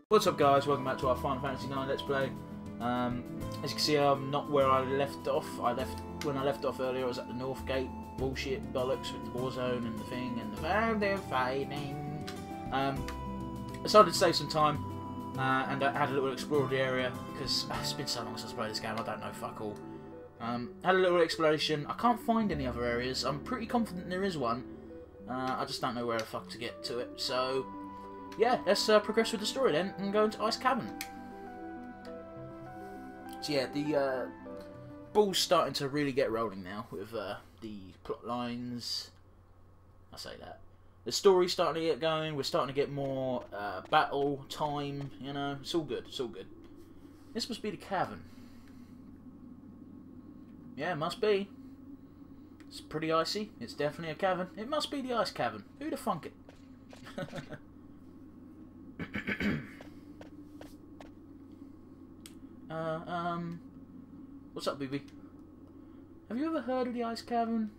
What's up guys, welcome back to our Final Fantasy 9 Let's Play. As you can see, I'm not where I left off. When I left off earlier, I was at the North Gate. Bullshit bollocks with the war zone and the thing and the they're fighting. I decided to save some time and I had a little explore of the area because it's been so long since I played this game, I don't know fuck all. Had a little exploration. I can't find any other areas. I'm pretty confident there is one. I just don't know where the fuck to get to it. So yeah, let's progress with the story then and go into Ice Cavern. So yeah, the ball's starting to really get rolling now with the plot lines. I say that. The story's starting to get going. We're starting to get more battle time, you know. It's all good. It's all good. This must be the cavern. Yeah, it must be. It's pretty icy. It's definitely a cavern. It must be the Ice Cavern. Who'd have thunk it? What's up, BB? Have you ever heard of the Ice Cavern?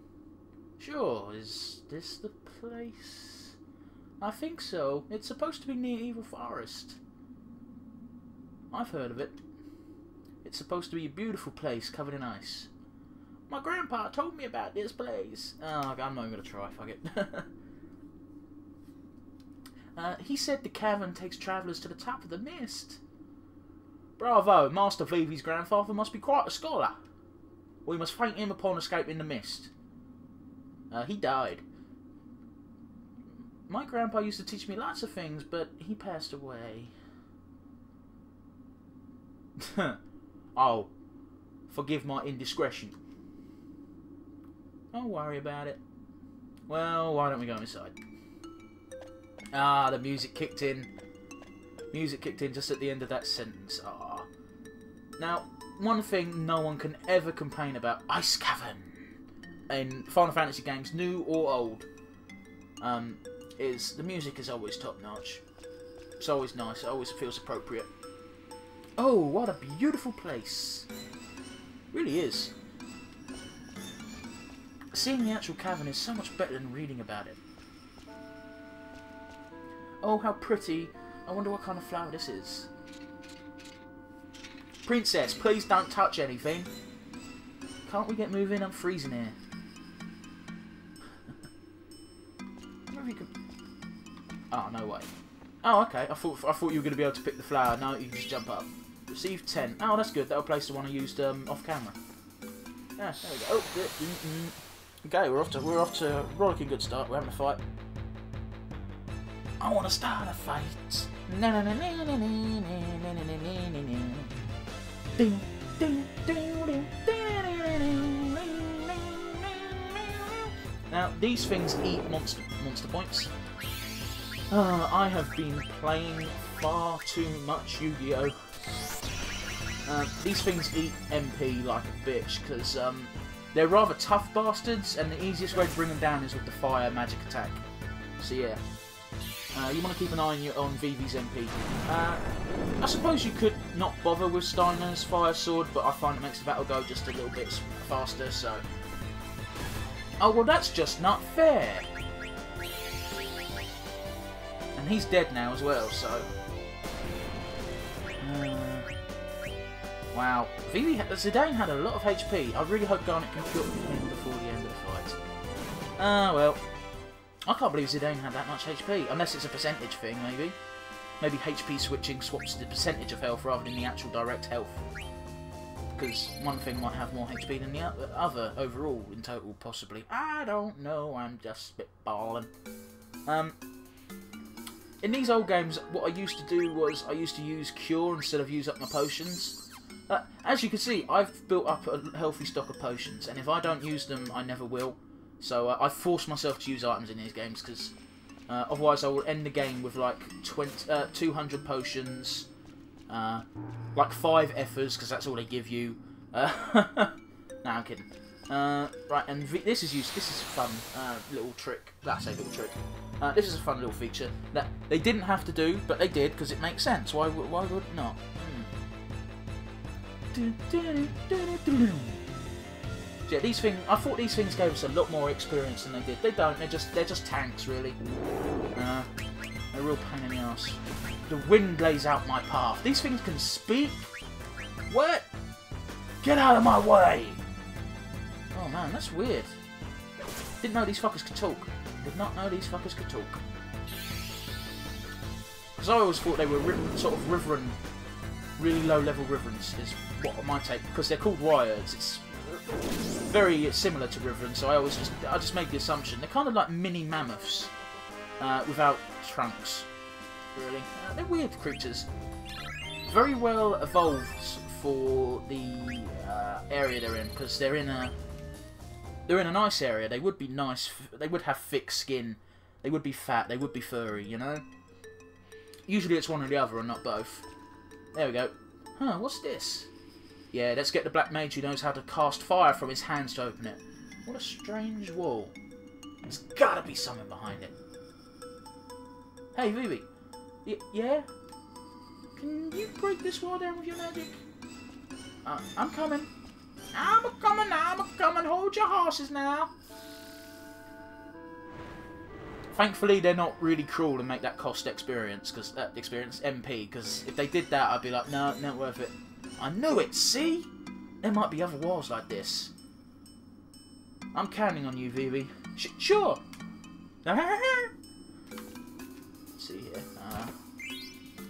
Sure, is this the place? I think so. It's supposed to be near Evil Forest. I've heard of it. It's supposed to be a beautiful place covered in ice. My grandpa told me about this place. Oh, I'm not even going to try, fuck it. He said the cavern takes travellers to the top of the mist. Bravo, Master Vivi's grandfather must be quite a scholar. We must thank him upon escaping the mist. He died. My grandpa used to teach me lots of things, but he passed away. Oh, forgive my indiscretion. Don't worry about it. Well, why don't we go inside? Ah, the music kicked in. Music kicked in just at the end of that sentence. Ah. Now, one thing no one can ever complain about Ice Cavern in Final Fantasy games, new or old, is the music is always top notch. It's always nice. It always feels appropriate. Oh, what a beautiful place! Really is. Seeing the actual cavern is so much better than reading about it. Oh, how pretty. I wonder what kind of flower this is. Princess, please don't touch anything. Can't we get moving? I'm freezing here. I wonder if you can... Oh, no way. Oh, okay. I thought you were going to be able to pick the flower. No, you can just jump up. Receive 10. Oh, that's good. That'll place the one I used off camera. Yeah, there we go. Oh, okay, we're off to a rollicking good start. We're having a fight. I want to start a fight. Now, these things eat monster points. I have been playing far too much Yu-Gi-Oh! These things eat MP like a bitch, because they're rather tough bastards, and the easiest way to bring them down is with the fire magic attack. So yeah. You want to keep an eye on Vivi's MP. I suppose you could not bother with Steiner's Fire Sword, but I find it makes the battle go just a little bit faster, so... Oh, well that's just not fair! And he's dead now as well, so... Wow. Zidane had a lot of HP. I really hope Garnet can kill him before the end of the fight. Well... I can't believe Zidane had that much HP, unless it's a percentage thing, maybe. Maybe HP switching swaps the percentage of health rather than the actual direct health. Because one thing might have more HP than the other overall, in total, possibly. I don't know, I'm just spitballing. In these old games, what I used to do was, I used to use Cure instead of use up my potions. As you can see, I've built up a healthy stock of potions, and if I don't use them, I never will. So I force myself to use items in these games because otherwise I will end the game with like 200 potions, like 5 effers because that's all they give you. Nah, I'm kidding. Right, and this is a fun little trick. I say little trick. This is a fun little feature that they didn't have to do, but they did because it makes sense. Why would it not? Yeah, these things. I thought these things gave us a lot more experience than they did. They don't. They're just tanks, really. They're a real pain in the ass. The wind lays out my path. These things can speak. What? Get out of my way! Oh man, that's weird. Didn't know these fuckers could talk. Did not know these fuckers could talk. Because I always thought they were sort of Riverine, really low-level Riverines is what my take. Because they're called Wyrds. It's very similar to Riverine, so I just made the assumption they're kind of like mini mammoths without trunks. Really, they're weird creatures. Very well evolved for the area they're in, because they're in a nice area. They would be nice. They would have thick skin. They would be fat. They would be furry. You know. Usually it's one or the other, and not both. There we go. Huh? What's this? Yeah, let's get the black mage who knows how to cast fire from his hands to open it. What a strange wall. There's gotta be something behind it. Hey, Vivi. Yeah? Can you break this wall down with your magic? I'm coming. I'm a-coming. Hold your horses now. Thankfully, they're not really cruel and make that cost experience, MP, because if they did that, I'd be like, no, not worth it. I knew it, see? There might be other walls like this. I'm counting on you, Vivi. Sure. Let's see here.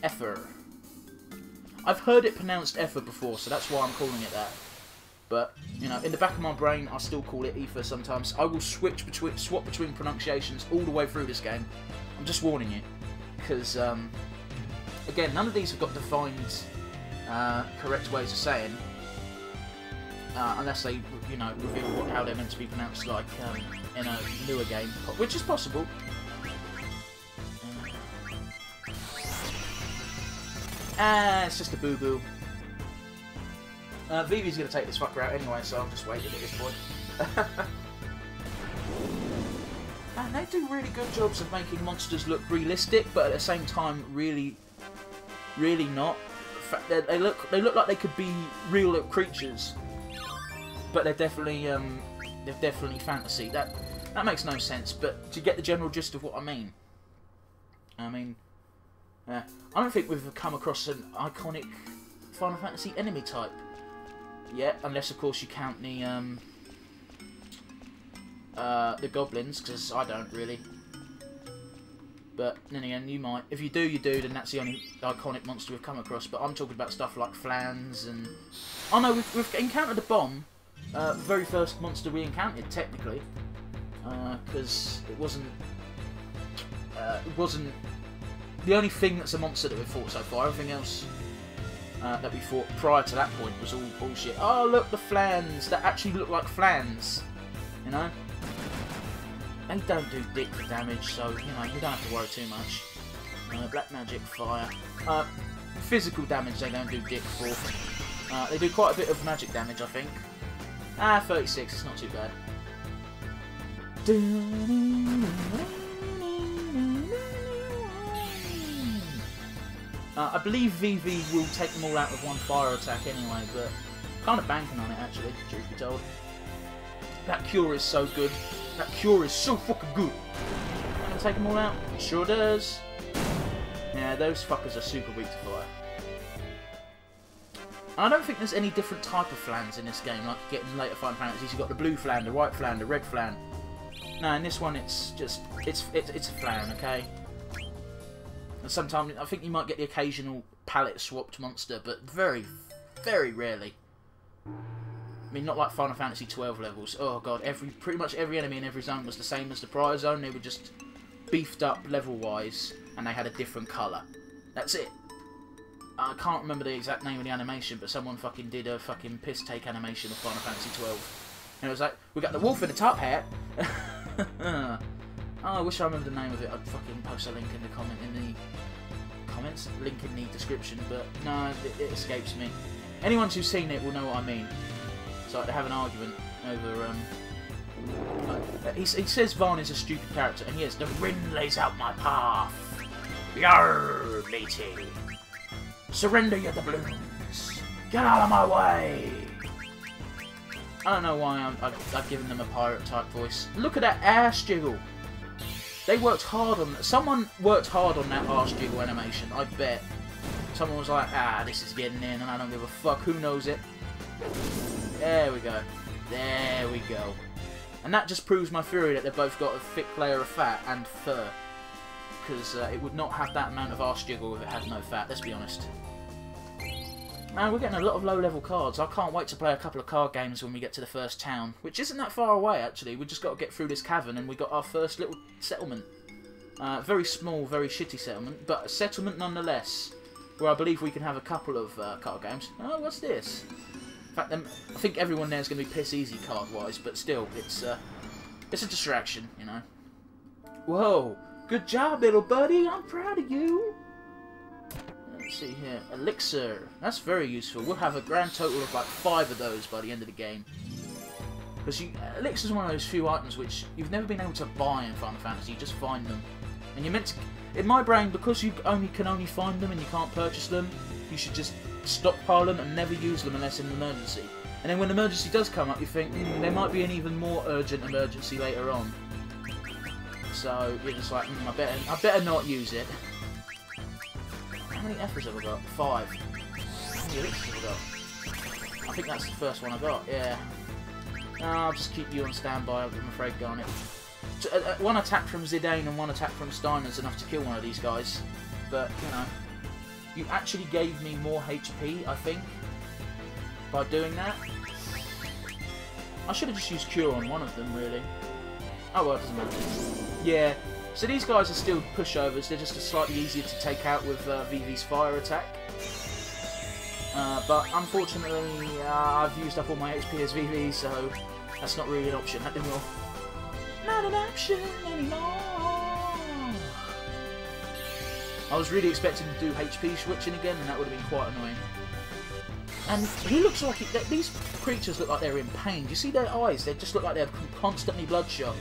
Ether. I've heard it pronounced Ether before, so that's why I'm calling it that. But, you know, in the back of my brain, I still call it Ether sometimes. I will swap between pronunciations all the way through this game. I'm just warning you. Because, again, none of these have got defined correct ways of saying. Unless they, you know, reveal how they're meant to be pronounced, like, in a newer game. Which is possible. It's just a boo-boo. Vivi's going to take this fucker out anyway, so I'm just waiting at this point. And they do really good jobs of making monsters look realistic, but at the same time, really not. They look like they could be real creatures, but they're definitely fantasy. That makes no sense. But do you get the general gist of what I mean? I don't think we've come across an iconic Final Fantasy enemy type yet, unless of course you count the goblins, because I don't really. But then again, you might. If you do, you do. Then that's the only iconic monster we've come across. But I'm talking about stuff like flans and. Oh no, we've encountered a bomb. Very first monster we encountered, technically, because it wasn't the only thing that's a monster that we've fought so far. Everything else that we fought prior to that point was all bullshit. Oh, look, the flans. That actually look like flans. You know? They don't do dick for damage, so, you know, you don't have to worry too much. Black magic, fire. Physical damage they don't do dick for. They do quite a bit of magic damage, I think. 36, it's not too bad. I believe Vivi will take them all out with one fire attack anyway, but kind of banking on it actually, truth be told. That cure is so good. That cure is so fucking good. Can I take them all out? It sure does. Yeah, those fuckers are super weak to fire. I don't think there's any different type of flans in this game, like you get in later Final Fantasies. You've got the blue flan, the white flan, the red flan. No, in this one it's just it's a flan, okay? And sometimes I think you might get the occasional palette swapped monster, but very, very rarely. I mean, not like Final Fantasy 12 levels. Oh god, pretty much every enemy in every zone was the same as the prior zone. They were just beefed up level-wise, and they had a different colour. That's it. I can't remember the exact name of the animation, but someone fucking did a fucking piss-take animation of Final Fantasy 12. And it was like, we got the wolf in the top hat. Oh, I wish I remember the name of it. I'd fucking post a link in the comments, link in the description, but no, it escapes me. Anyone who's seen it will know what I mean. It's like they have an argument over, he says Varn is a stupid character, and yes, the wind lays out my path. Yarr, matey. Surrender your doubloons. Get out of my way. I don't know why I've given them a pirate-type voice. Look at that ass jiggle. They worked hard on... Someone worked hard on that arse jiggle animation, I bet. Someone was like, ah, this is getting in, and I don't give a fuck. Who knows it? There we go. There we go. And that just proves my theory that they've both got a thick layer of fat and fur. Because it would not have that amount of arse jiggle if it had no fat, let's be honest. Man, we're getting a lot of low-level cards. I can't wait to play a couple of card games when we get to the first town. Which isn't that far away, actually. We've just got to get through this cavern and we got our first little settlement. Very small, very shitty settlement, but a settlement nonetheless. Where I believe we can have a couple of card games. Oh, what's this? In fact, I think everyone there is going to be piss easy card-wise, but still, it's a distraction, you know. Whoa! Good job, little buddy! I'm proud of you! Let's see here. Elixir. That's very useful. We'll have a grand total of like 5 of those by the end of the game. Because Elixir is one of those few items which you've never been able to buy in Final Fantasy. You just find them. And you're meant to... In my brain, because you can only find them and you can't purchase them, you should just stockpile them and never use them unless in an emergency. And then when an emergency does come up, you think, there might be an even more urgent emergency later on. So you're just like, I better not use it. How many effers have I got? 5. How many elixirs have I got? I think that's the first one I got, yeah. No, I'll just keep you on standby, I'm afraid, Garnet. One attack from Zidane and one attack from Steiner is enough to kill one of these guys. But, you know, you actually gave me more HP, I think, by doing that. I should have just used Cure on one of them, really. Oh well, it doesn't matter. Yeah, so these guys are still pushovers. They're just slightly easier to take out with Vivi's fire attack. But unfortunately, I've used up all my HP as Vivi, so that's not really an option anymore. Not an option anymore. I was really expecting to do HP switching again, and that would have been quite annoying. And he looks like these creatures look like they're in pain. Do you see their eyes? They just look like they're constantly bloodshot.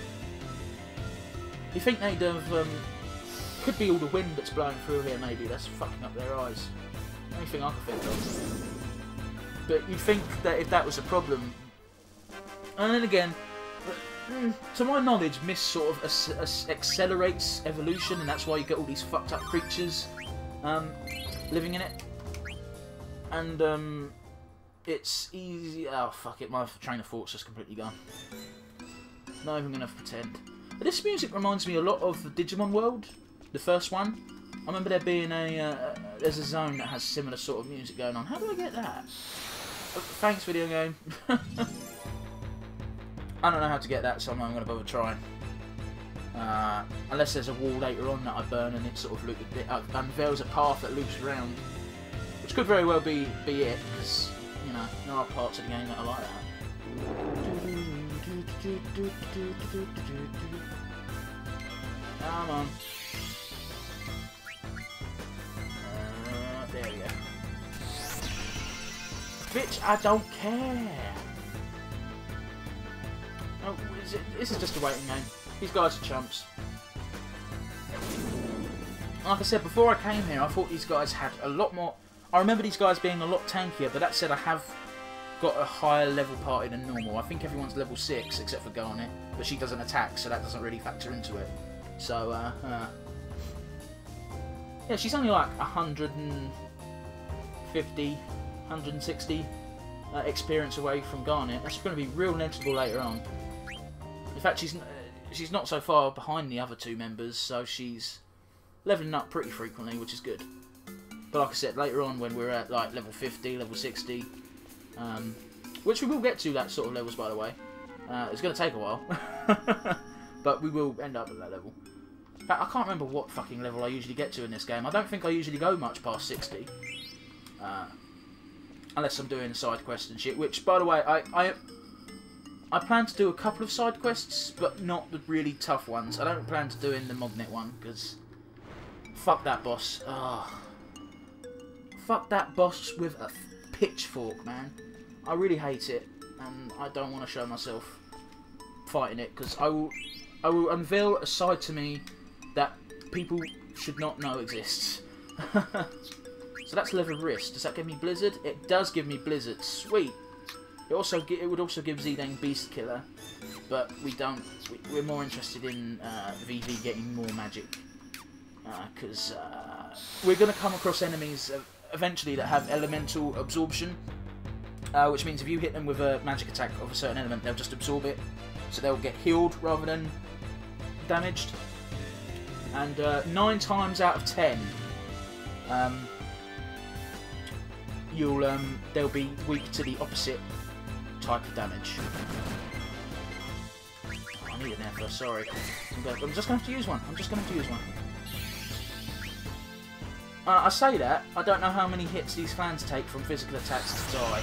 You think they'd have... could be all the wind that's blowing through here, maybe. That's fucking up their eyes. Anything I can think of. But you'd think that if that was a problem... And then again, to my knowledge, Mist sort of accelerates evolution, and that's why you get all these fucked up creatures living in it. And it's easy... Oh, fuck it, my train of thought's just completely gone. Not even going to pretend. But this music reminds me a lot of the Digimon World, the first one. I remember there being there's a zone that has similar sort of music going on. How do I get that? Thanks, video game. I don't know how to get that, so I'm not going to bother trying. Unless there's a wall later on that I burn and it sort of unveils a path that loops around. Which could very well be it, because, you know, there are parts of the game that are like that. Come on. There we go. Bitch, I don't care. Oh, this is just a waiting game. These guys are chumps. Like I said, before I came here, I thought these guys had a lot more... I remember these guys being a lot tankier, but that said, I have got a higher level party than normal. I think everyone's level 6, except for Garnet, but she doesn't attack, so that doesn't really factor into it. So, yeah, she's only like 150, 160 experience away from Garnet. That's going to be real noticeable later on. In fact, she's not so far behind the other 2 members, so she's leveling up pretty frequently, which is good. But like I said, later on when we're at like level 50, level 60, which we will get to that sort of levels, by the way. It's going to take a while, but we will end up at that level. In fact, I can't remember what fucking level I usually get to in this game. I don't think I usually go much past 60. Unless I'm doing side quests and shit, which, by the way, I plan to do a couple of side quests, but not the really tough ones. I don't plan to do in the Mognet one, because fuck that boss. Oh. Fuck that boss with a pitchfork, man. I really hate it, and I don't want to show myself fighting it, because I will unveil a side to me that people should not know exists. So that's level wrist. Does that give me Blizzard? It does give me Blizzard. Sweet. It would also give Zidane Beast Killer, but we don't. We're more interested in VV getting more magic, because we're going to come across enemies eventually that have elemental absorption, which means if you hit them with a magic attack of a certain element, they'll just absorb it, so they'll get healed rather than damaged. And 9 times out of 10, they'll be weak to the opposite type of damage. Oh, I needed an F, sorry. I'm just going to have to use one. I say that, I don't know how many hits these fans take from physical attacks to die.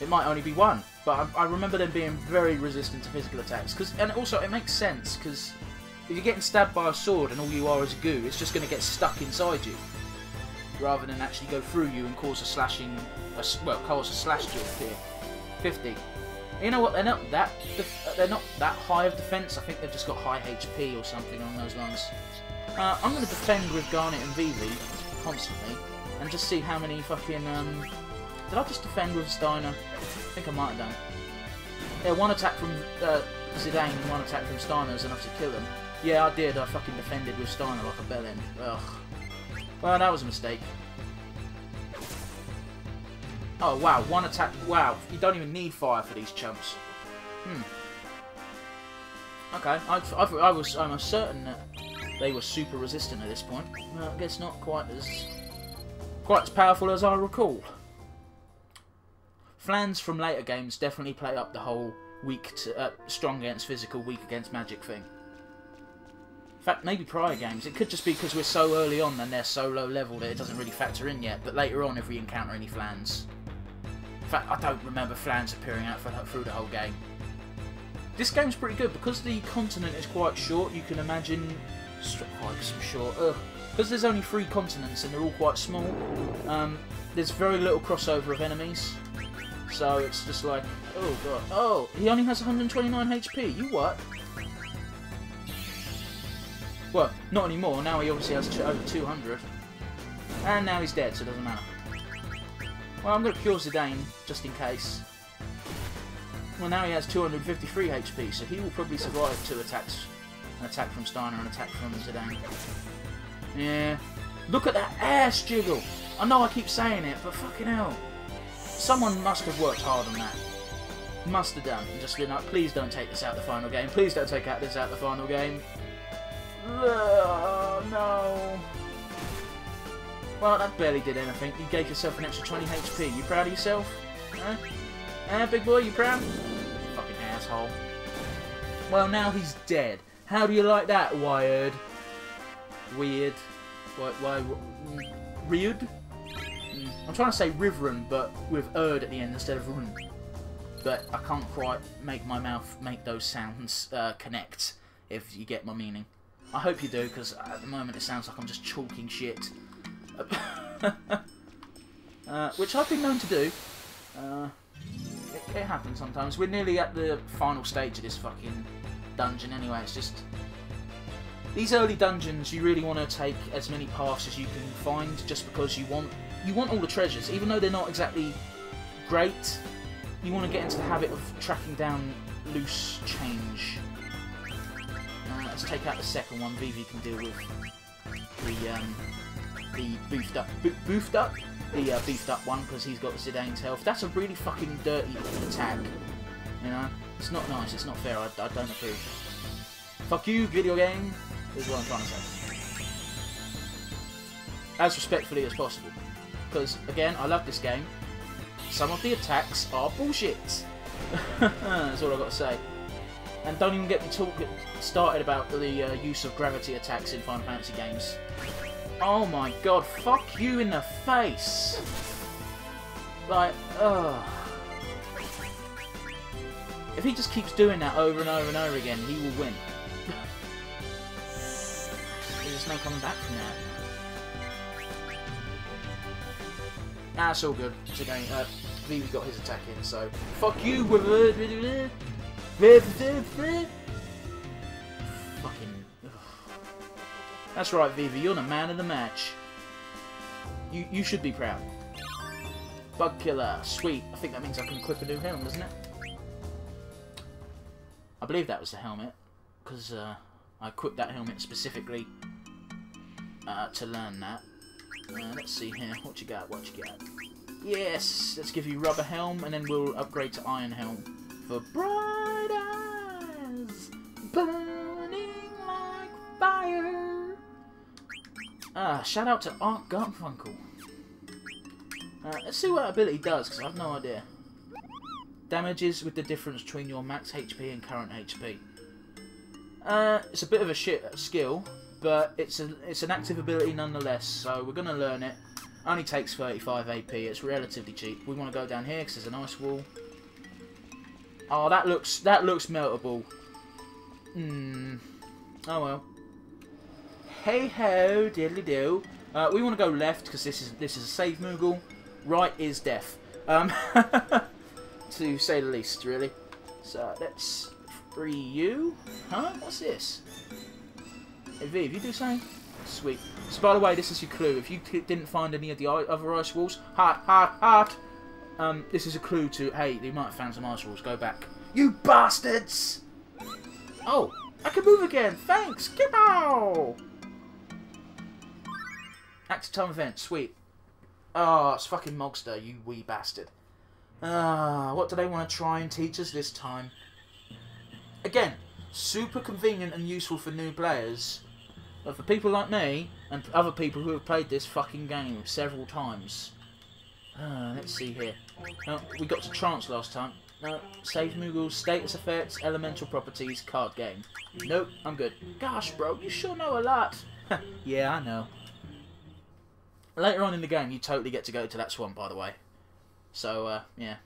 It might only be one, but I remember them being very resistant to physical attacks. And also, it makes sense, because if you're getting stabbed by a sword and all you are is goo, it's just going to get stuck inside you, rather than actually go through you and cause a slashing, cause a slash to appear. 50. You know what? They're not that high of defense. I think they've just got high HP or something along those lines. I'm going to defend with Garnet and Vivi constantly, and just see how many fucking. Did I just defend with Steiner? I think I might have done. Yeah, one attack from Zidane and one attack from Steiner is enough to kill him. Yeah, I did. I fucking defended with Steiner like a bellend. Ugh. Well, that was a mistake. Oh, wow. One attack. Wow. You don't even need fire for these chumps. Okay. I'm certain that they were super resistant at this point. Well, I guess not quite as powerful as I recall. Flans from later games definitely play up the whole strong against physical, weak against magic thing. In fact, maybe prior games. It could just be because we're so early on and they're so low level that it doesn't really factor in yet. But later on, if we encounter any flans. In fact, I don't remember flans appearing out through the whole game. This game's pretty good because the continent is quite short. You can imagine... short. Because there's only 3 continents and they're all quite small. There's very little crossover of enemies. So it's just like, oh god. Oh, he only has 129 HP. You what? Well, not anymore. Now he obviously has over 200. And now he's dead, so it doesn't matter. Well, I'm going to cure Zidane, just in case. Well, now he has 253 HP, so he will probably survive 2 attacks. An attack from Steiner and an attack from Zidane. Yeah. Look at that ass jiggle! I know I keep saying it, but fucking hell. Someone must have worked hard on that. Must have done. And just been like, please don't take this out the final game. Please don't take this out the final game. No. Well, that barely did anything. You gave yourself an extra 20 HP. You proud of yourself? Huh? Eh, big boy, you proud? Fucking asshole. Well, now he's dead. How do you like that, Wired? Weird. Why? Weird? I'm trying to say Riverun, but with erd at the end instead of run. But I can't quite make my mouth make those sounds connect, if you get my meaning. I hope you do, because at the moment it sounds like I'm just chalking shit. Which I've been known to do. It happens sometimes. We're nearly at the final stage of this fucking dungeon anyway. It's just... These early dungeons, you really want to take as many paths as you can find, just because you want all the treasures. Even though they're not exactly great, you want to get into the habit of tracking down loose change. Let's take out the second one. Vivi can deal with the beefed up one, because he's got Zidane's health. That's a really fucking dirty attack. You know, it's not nice. It's not fair. I don't approve. Fuck you, video game. Is what I'm trying to say. As respectfully as possible. Because, again, I love this game. Some of the attacks are bullshit. That's all I've got to say. And don't even get me started about the use of gravity attacks in Final Fantasy games. Oh my god, fuck you in the face! Like, ugh. If he just keeps doing that over and over and over again, he will win. There's no coming back from that. Nah, it's all good. It's again, Vivi got his attack in, so fuck you with fucking. Ugh. That's right, Vivi. You're the man of the match. You should be proud. Bug killer. Sweet. I think that means I can equip a new helm, doesn't it? I believe that was the helmet. Because I equipped that helmet specifically to learn that. Let's see here. What you got? What you got? Yes! Let's give you rubber helm, and then we'll upgrade to iron helm. For bright eyes, burning like fire. Shout out to Art Garfunkel. Let's see what that ability does, because I have no idea. Damages with the difference between your max HP and current HP. It's a bit of a shit skill, but it's an active ability nonetheless, so we're going to learn it. Only takes 35 AP, it's relatively cheap. We want to go down here because there's an ice wall. Oh, that looks meltable. Oh well. Hey ho, diddly do. We want to go left because this is a save Moogle. Right is death. To say the least, really. So let's free you. Huh? What's this? Hey V, if you do something. Sweet. So by the way, this is your clue. If you didn't find any of the other ice walls, heart. This is a clue to, hey, you might have found some ice walls. Go back. You bastards! Oh, I can move again. Thanks. Kipow! Active time event. Sweet. Oh, it's fucking Mogster, you wee bastard. What do they want to try and teach us this time? Again, super convenient and useful for new players. But for people like me, and other people who have played this fucking game several times. Let's see here. We got to trance last time. No, save Moogles, status effects, elemental properties, card game. Nope, I'm good. Gosh, bro, you sure know a lot. Yeah, I know. Later on in the game, you totally get to go to that swamp, by the way. So, yeah.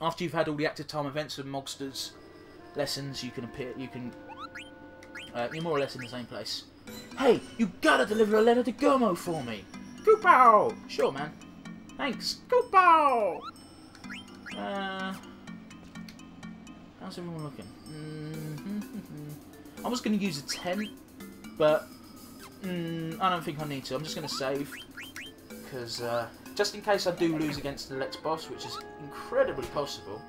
After you've had all the active time events and Mogsters lessons, you can appear. You're more or less in the same place. Hey, you gotta deliver a letter to Gomo for me. Goopow! Sure, man. Thanks. Goopow! How's everyone looking? I was going to use a tent, but I don't think I need to. I'm just going to save, because just in case I do lose against the next boss, which is incredibly possible.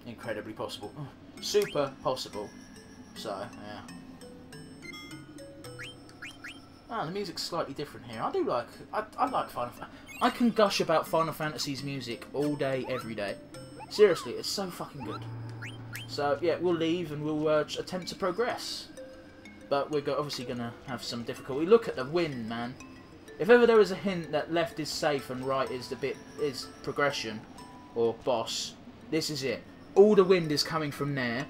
Incredibly possible. Super possible. So, yeah. Ah, the music's slightly different here. I do like... I like Final Fantasy. I can gush about Final Fantasy's music all day, every day. Seriously, it's so fucking good. So, yeah, we'll leave and we'll attempt to progress. But we're obviously going to have some difficulty. Look at the wind, man. If ever there was a hint that left is safe and right is progression, or boss, this is it. All the wind is coming from there.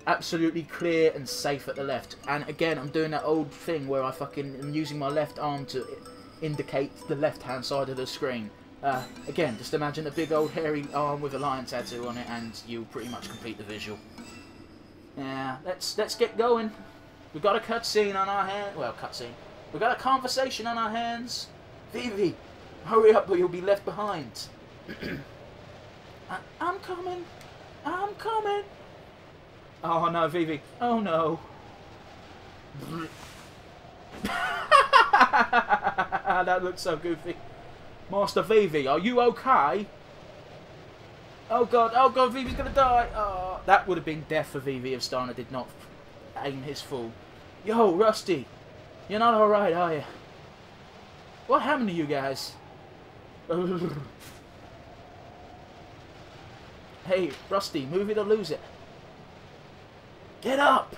Absolutely clear and safe at the left. And again, I'm doing that old thing where I fucking am using my left arm to indicate the left-hand side of the screen. Again, just imagine a big old hairy arm with a lion tattoo on it, and you'll pretty much complete the visual. Yeah, let's get going. We've got a cutscene on our hands. Well, cutscene. We've got a conversation on our hands. Vivi, hurry up, or you'll be left behind. I'm coming. I'm coming. Oh no, Vivi. Oh no. That looks so goofy. Master Vivi, are you okay? Oh god, Vivi's gonna die. Oh, that would have been death for Vivi if Steiner did not aim his full. Yo, Rusty, you're not alright, are you? What happened to you guys? Hey, Rusty, move it or lose it. Get up!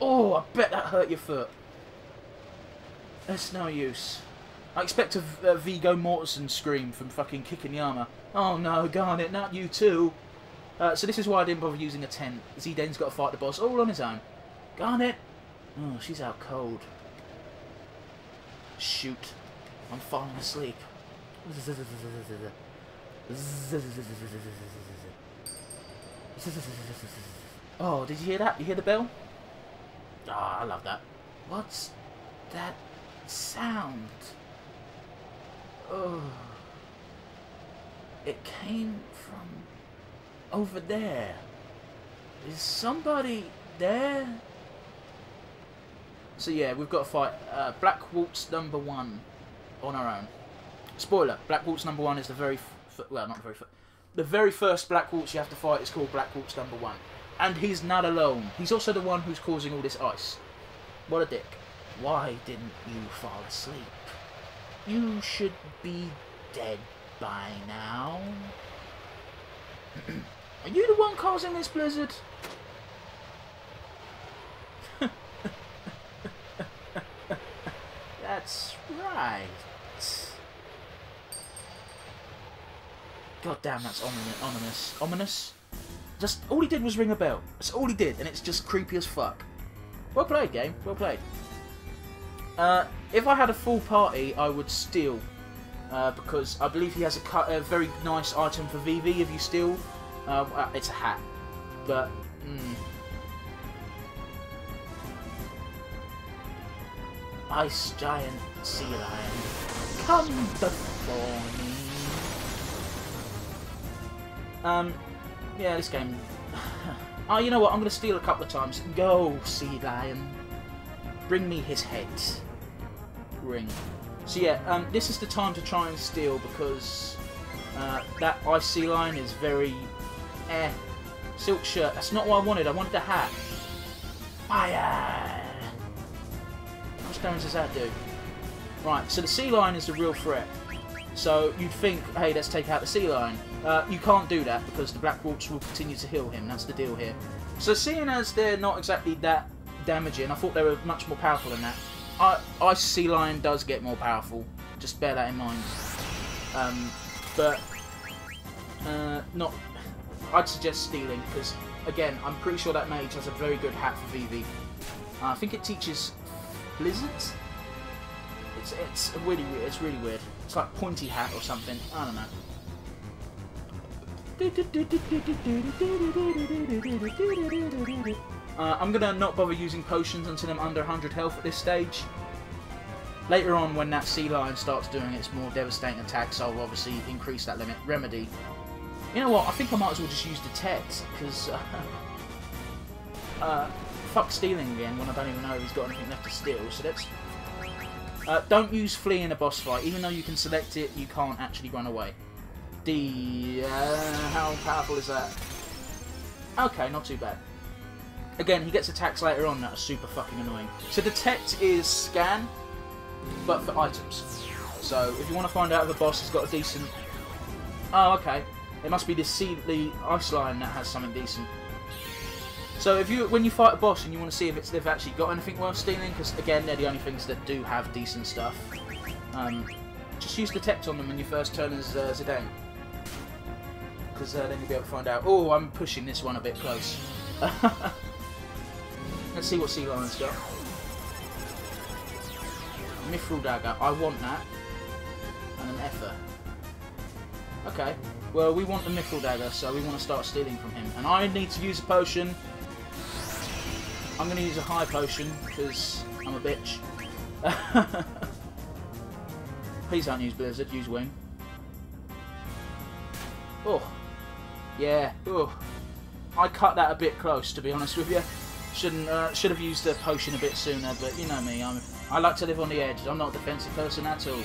Oh, I bet that hurt your foot. That's no use. I expect a Viggo Mortensen scream from fucking kicking the armour. Oh no, Garnet, not you too. So this is why I didn't bother using a tent. Zidane's got to fight the boss all on his own. Garnet! Oh, she's out cold. Shoot. I'm falling asleep. Oh, did you hear that? You hear the bell? Ah, I love that. What's that sound? Oh. It came from over there. Is somebody there? So yeah, we've got to fight Black Waltz #1 on our own. Spoiler, Black Waltz number 1 is the very... well, not the very first. The very first Black Waltz you have to fight is called Black Waltz number 1. And he's not alone. He's also the one who's causing all this ice. What a dick. Why didn't you fall asleep? You should be dead by now. Are you the one causing this blizzard? That's right. God damn, that's ominous. Ominous? Just, all he did was ring a bell. That's all he did, and it's just creepy as fuck. Well played, game. Well played. If I had a full party, I would steal. Because I believe he has a very nice item for VV if you steal. It's a hat. But, Ice Giant Sea Lion, come before me. Yeah, this game... oh, you know what? I'm going to steal a couple of times. Go, Sea Lion. Bring me his head. Ring. So yeah, this is the time to try and steal because that Ice Sea Lion is very... Silk shirt. That's not what I wanted. I wanted the hat. Fire! How much damage does that do? Right, so the Sea Lion is the real threat. So you'd think, hey, let's take out the Sea Lion. You can't do that because the Black Waltz will continue to heal him. That's the deal here. So seeing as they're not exactly that damaging, I thought they were much more powerful than that. Ice Sea Lion does get more powerful. Just bear that in mind. Not. I'd suggest stealing because, again, I'm pretty sure that mage has a very good hat for VV. I think it teaches blizzards. It's really weird. It's really weird. It's like pointy hat or something. I don't know. I'm gonna not bother using potions until I'm under 100 health at this stage. Later on, when that Sea Lion starts doing its more devastating attacks, I'll obviously increase that limit. Remedy. You know what? I think I might as well just use Detect because fuck stealing again when I don't even know if he's got anything left to steal. So let's. Don't use Flee in a boss fight. Even though you can select it, you can't actually run away. How powerful is that? Okay, not too bad. Again, he gets attacks later on that are super fucking annoying. So Detect is scan, but for items. So if you want to find out if a boss has got a decent... oh, okay. It must be the Ice Lion that has something decent. So if when you fight a boss and you want to see if they've actually got anything worth stealing, because again they're the only things that do have decent stuff, just use Detect on them when you first turn as Zidane, because then you'll be able to find out. Oh, I'm pushing this one a bit close. Let's see what Sea Lion's got. Mithril Dagger, I want that, and an Ether. Okay, well we want the Mithril Dagger, so we want to start stealing from him, and I need to use a potion. I'm going to use a high potion because I'm a bitch. Please don't use Blizzard, use Wing. Oh, yeah. Oh, I cut that a bit close, to be honest with you. Should have used the potion a bit sooner, but you know me. I like to live on the edge. I'm not a defensive person at all.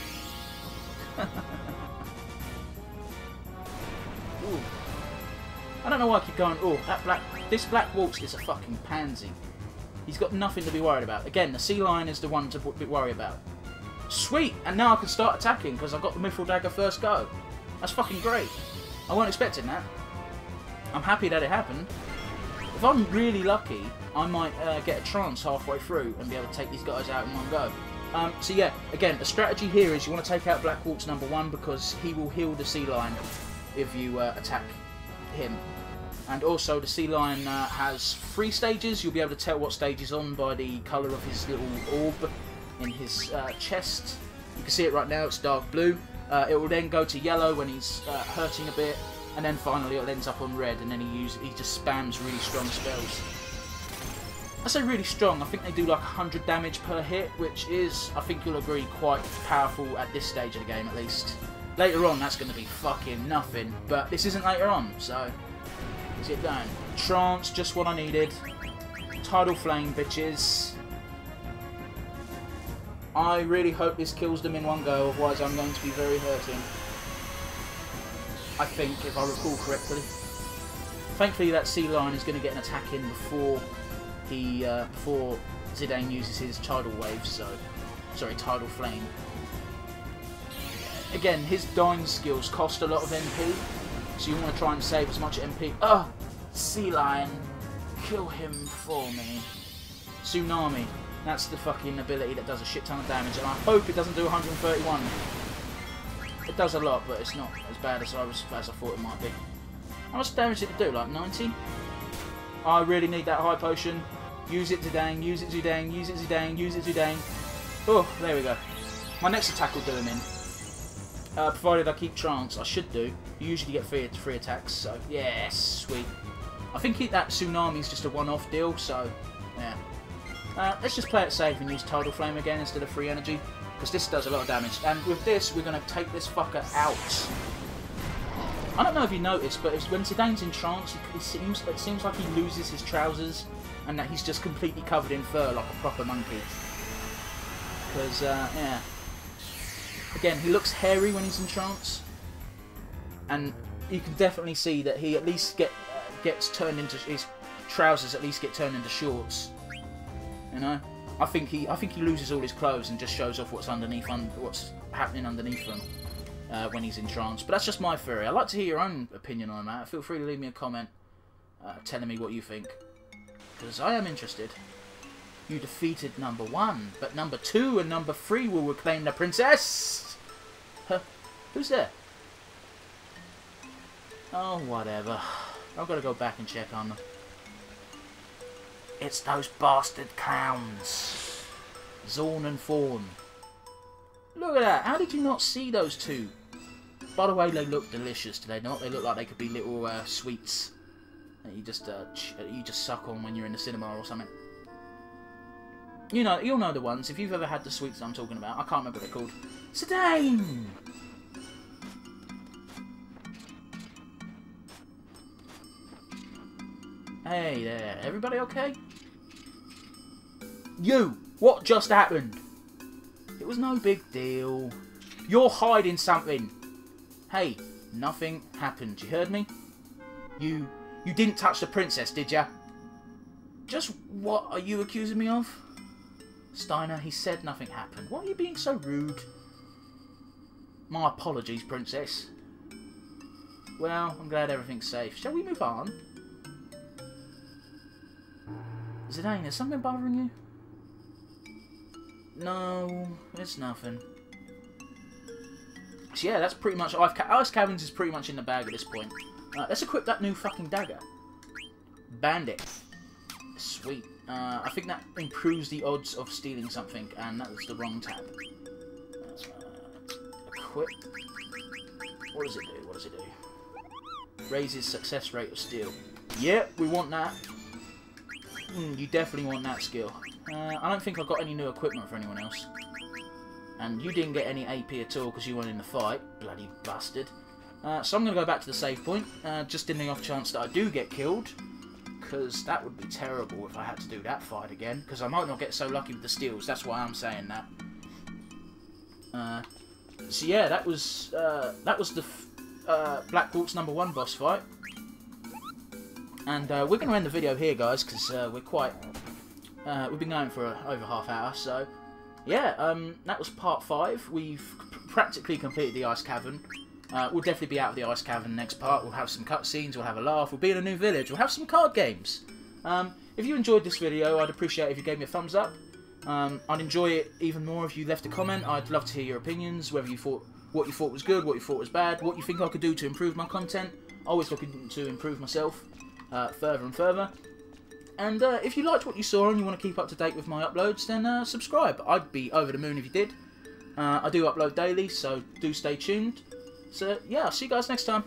Ooh. I don't know why I keep going. Oh, this Black Waltz is a fucking pansy. He's got nothing to be worried about. Again, the Sea Lion is the one to worry about. Sweet! And now I can start attacking because I've got the Mithril Dagger first go. That's fucking great. I weren't expecting that. I'm happy that it happened. If I'm really lucky, I might get a trance halfway through and be able to take these guys out in one go. So yeah, again, the strategy here is you want to take out Black Waltz number 1 because he will heal the Sea Lion if you attack him. And also the Sea Lion has 3 stages. You'll be able to tell what stage he's on by the colour of his little orb in his chest. You can see it right now, it's dark blue. It will then go to yellow when he's hurting a bit, and then finally it ends up on red, and then he just spams really strong spells. I say really strong, I think they do like 100 damage per hit, which is, I think you'll agree, quite powerful at this stage of the game at least. Later on that's going to be fucking nothing, but this isn't later on, so... let's get down. Trance, just what I needed. Tidal Flame, bitches. I really hope this kills them in one go, otherwise I'm going to be very hurting. I think, if I recall correctly. Thankfully that sea lion is going to get an attack in before before Zidane uses his tidal wave, so... Sorry, tidal flame. Again, his dying skills cost a lot of MP, so you want to try and save as much MP. Oh! Sea lion! Kill him for me. Tsunami. That's the fucking ability that does a shit ton of damage, and I hope it doesn't do 131. It does a lot, but it's not as bad as I thought it might be. How much damage did it do? Like 90? I really need that high potion. Use it, Zidane. Use it, Zidane. Use it, Zidane. Use it, Zidane. Oh, there we go. My next attack will do him in. Provided I keep trance, I should do. You usually get free attacks, so yes, sweet. I think that tsunami is just a one-off deal, so yeah. Let's just play it safe and use Tidal Flame again instead of free energy, because this does a lot of damage. And with this, we're going to take this fucker out. I don't know if you noticed, but when Zidane's in trance, it seems like he loses his trousers, and that he's just completely covered in fur like a proper monkey. Because, yeah. Again, he looks hairy when he's in trance, and you can definitely see that he at least gets turned into his trousers. At least get turned into shorts. You know, I think he loses all his clothes and just shows off what's underneath, what's happening underneath him when he's in trance. But that's just my theory. I'd like to hear your own opinion on that. Feel free to leave me a comment telling me what you think, because I am interested. You defeated number 1, but number 2 and number 3 will reclaim the princess. Huh? Who's there? Oh, whatever. I've got to go back and check on them. It's those bastard clowns. Zorn and Fawn. Look at that. How did you not see those two? By the way, they look delicious, do they not? They look like they could be little sweets that you just suck on when you're in the cinema or something. You know, you'll know the ones. If you've ever had the sweets I'm talking about, I can't remember what they're called. Zidane! Hey there, everybody okay? You! What just happened? It was no big deal. You're hiding something. Hey, nothing happened. You heard me? You didn't touch the princess, did ya? Just what are you accusing me of? Steiner, he said nothing happened. Why are you being so rude? My apologies, princess. Well, I'm glad everything's safe. Shall we move on? Zidane, is something bothering you? No, it's nothing. So yeah, that's pretty much... Ice Caverns is pretty much in the bag at this point. Let's equip that new fucking dagger. Bandit. Sweet. I think that improves the odds of stealing something, and that was the wrong tab. Equip. What does it do? What does it do? Raises success rate of steal. Yep, we want that. You definitely want that skill. I don't think I've got any new equipment for anyone else. And you didn't get any AP at all because you weren't in the fight. Bloody bastard. So I'm going to go back to the save point, just in the off chance that I do get killed. Because that would be terrible if I had to do that fight again. Because I might not get so lucky with the steals. That's why I'm saying that. So yeah, that was the Black Waltz #1 boss fight. And we're going to end the video here, guys, because we've been going for over half hour. So yeah, that was part 5. We've practically completed the Ice Cavern. We'll definitely be out of the Ice Cavern next part. We'll have some cutscenes, we'll have a laugh, we'll be in a new village, we'll have some card games. If you enjoyed this video, I'd appreciate it if you gave me a thumbs up. I'd enjoy it even more if you left a comment. I'd love to hear your opinions, whether you thought what you thought was good, what you thought was bad, what you think I could do to improve my content. Always looking to improve myself further and further. And if you liked what you saw and you want to keep up to date with my uploads, then subscribe. I'd be over the moon if you did. I do upload daily, so do stay tuned. So, yeah, I'll see you guys next time.